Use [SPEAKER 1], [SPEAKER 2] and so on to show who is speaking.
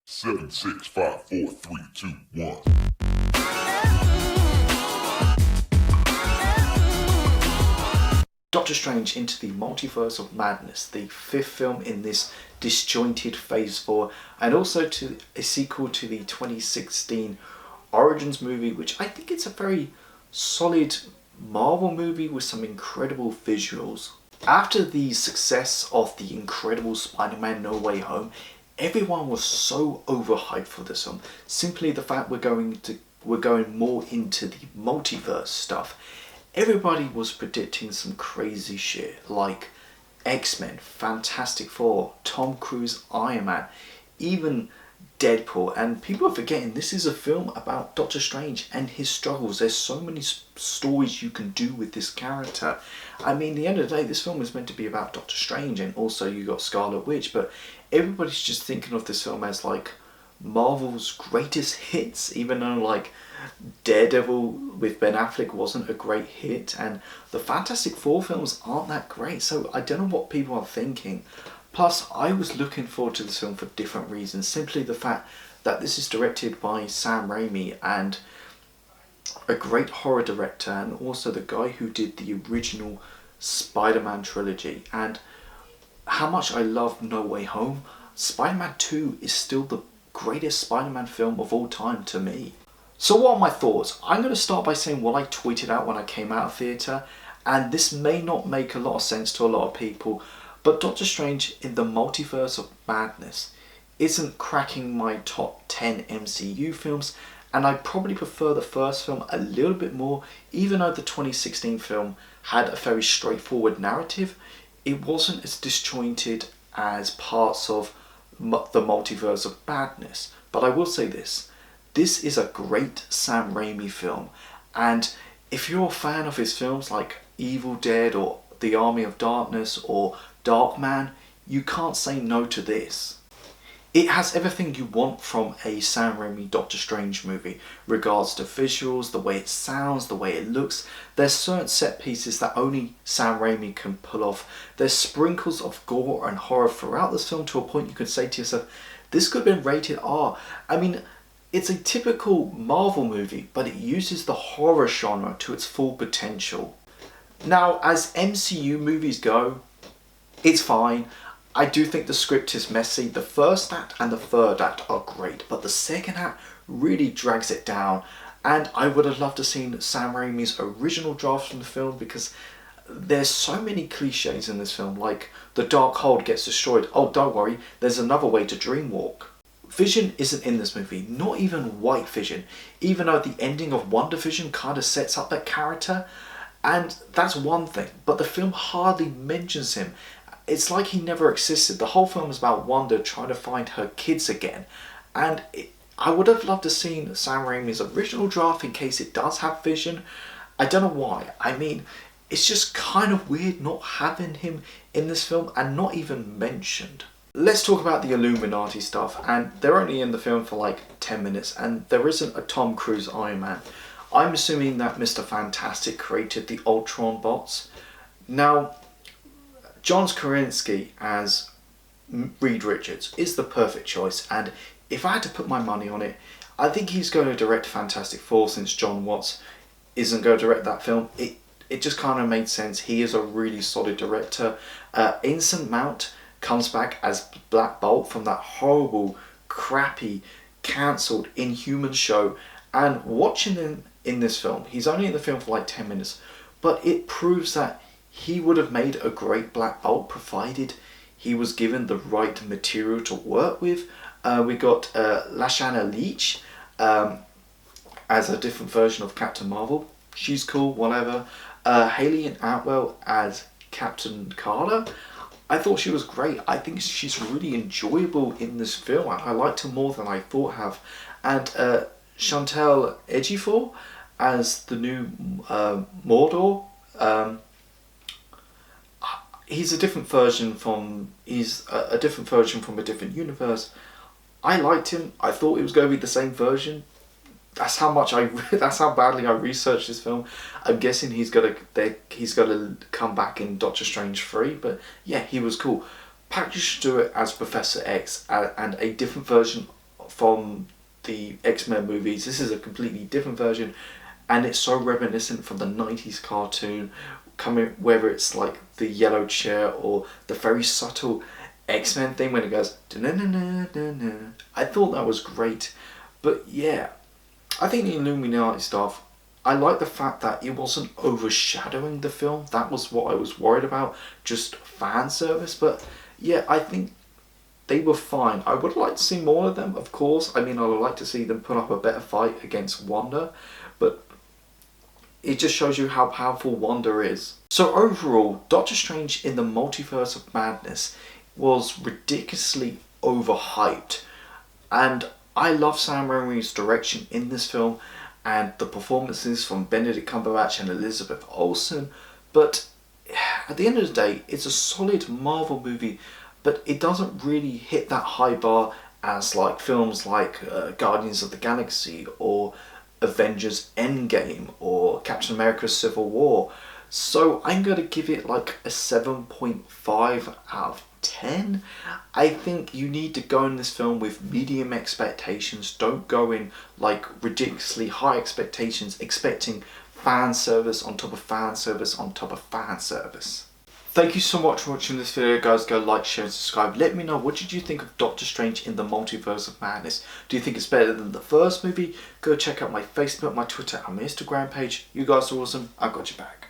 [SPEAKER 1] Seven, six, five, four, three, two, one.
[SPEAKER 2] Doctor Strange into the Multiverse of Madness, the fifth film in this disjointed Phase 4, and also to a sequel to the 2016 Origins movie, which I think it's a very solid Marvel movie with some incredible visuals. After the success of the incredible Spider-Man No Way Home, everyone was so overhyped for this film. Simply the fact we're going more into the multiverse stuff. Everybody was predicting some crazy shit like X-Men, Fantastic Four, Tom Cruise, Iron Man, even Deadpool. And people are forgetting this is a film about Doctor Strange and his struggles. There's so many stories you can do with this character. I mean, at the end of the day, this film is meant to be about Doctor Strange, and also you got Scarlet Witch, but everybody's just thinking of this film as like Marvel's greatest hits, even though like Daredevil with Ben Affleck wasn't a great hit, and the Fantastic Four films aren't that great, so I don't know what people are thinking. Plus, I was looking forward to this film for different reasons. Simply the fact that this is directed by Sam Raimi, and a great horror director, and also the guy who did the original Spider-Man trilogy. And how much I love No Way Home, Spider-Man 2 is still the greatest Spider-Man film of all time to me. So what are my thoughts? I'm going to start by saying what I tweeted out when I came out of theatre, and this may not make a lot of sense to a lot of people, but Doctor Strange in the Multiverse of Madness isn't cracking my top 10 MCU films, and I probably prefer the first film a little bit more. Even though the 2016 film had a very straightforward narrative, it wasn't as disjointed as parts of the Multiverse of Madness. But I will say this is a great Sam Raimi film, and if you're a fan of his films like Evil Dead or The Army of Darkness or Darkman, you can't say no to this. It has everything you want from a Sam Raimi Doctor Strange movie, regards to visuals, the way it sounds, the way it looks. There's certain set pieces that only Sam Raimi can pull off. There's sprinkles of gore and horror throughout this film to a point you could say to yourself, this could have been rated R. I mean, it's a typical Marvel movie, but it uses the horror genre to its full potential. Now, as MCU movies go, it's fine. I do think the script is messy. The first act and the third act are great, but the second act really drags it down. And I would have loved to have seen Sam Raimi's original draft from the film, because there's so many cliches in this film, like the dark hold gets destroyed. Oh, don't worry, there's another way to dreamwalk. Vision isn't in this movie, not even White Vision, even though the ending of WandaVision kind of sets up that character. And that's one thing, but the film hardly mentions him. It's like he never existed. The whole film is about Wanda trying to find her kids again. And I would have loved to have seen Sam Raimi's original draft in case it does have Vision. I don't know why. I mean, it's just kind of weird not having him in this film and not even mentioned. Let's talk about the Illuminati stuff, and they're only in the film for like 10 minutes, and there isn't a Tom Cruise Iron Man. I'm assuming that Mr. Fantastic created the Ultron bots. Now, John Krasinski as Reed Richards is the perfect choice, and if I had to put my money on it, I think he's going to direct Fantastic Four, since John Watts isn't going to direct that film. It just kind of made sense. He is a really solid director. Anson Mount comes back as Black Bolt from that horrible, crappy, cancelled Inhuman show, and watching him in this film, he's only in the film for like 10 minutes, but it proves that he would have made a great Black Bolt provided he was given the right material to work with. We got Lashana Leach as a different version of Captain Marvel. She's cool, whatever. Haley Atwell as Captain Carter. I thought she was great. I think she's really enjoyable in this film. I liked her more than I thought I have. And Chantal Ejiofor as the new Mordo. He's a different version from a different version from a different universe. I liked him. I thought it was going to be the same version. That's how badly I researched this film. I'm guessing he's got to come back in Doctor Strange 3, but yeah, he was cool. Patrick Stewart as Professor X and a different version from the X-Men movies. This is a completely different version, and it's so reminiscent from the 90s cartoon, coming whether it's like the yellow chair or the very subtle X-Men thing when it goes da-na-na-na-na-na. I thought that was great. But yeah, I think the Illuminati stuff, I like the fact that it wasn't overshadowing the film. That was what I was worried about, just fan service. But yeah, I think they were fine. I would like to see more of them, of course. I mean, I would like to see them put up a better fight against Wanda, but it just shows you how powerful Wanda is. So overall, Doctor Strange in the Multiverse of Madness was ridiculously overhyped, and I love Sam Raimi's direction in this film and the performances from Benedict Cumberbatch and Elizabeth Olsen, but at the end of the day, it's a solid Marvel movie, but it doesn't really hit that high bar as like films like Guardians of the Galaxy or Avengers Endgame or Captain America Civil War. So I'm going to give it like a 7.5 out of 10. I think you need to go in this film with medium expectations. Don't go in like ridiculously high expectations, expecting fan service on top of fan service on top of fan service. Thank you so much for watching this video, guys. Go like, share and subscribe. Let me know, what did you think of Doctor Strange in the Multiverse of Madness? Do you think it's better than the first movie? Go check out my Facebook, my Twitter and my Instagram page. You guys are awesome. I've got your back.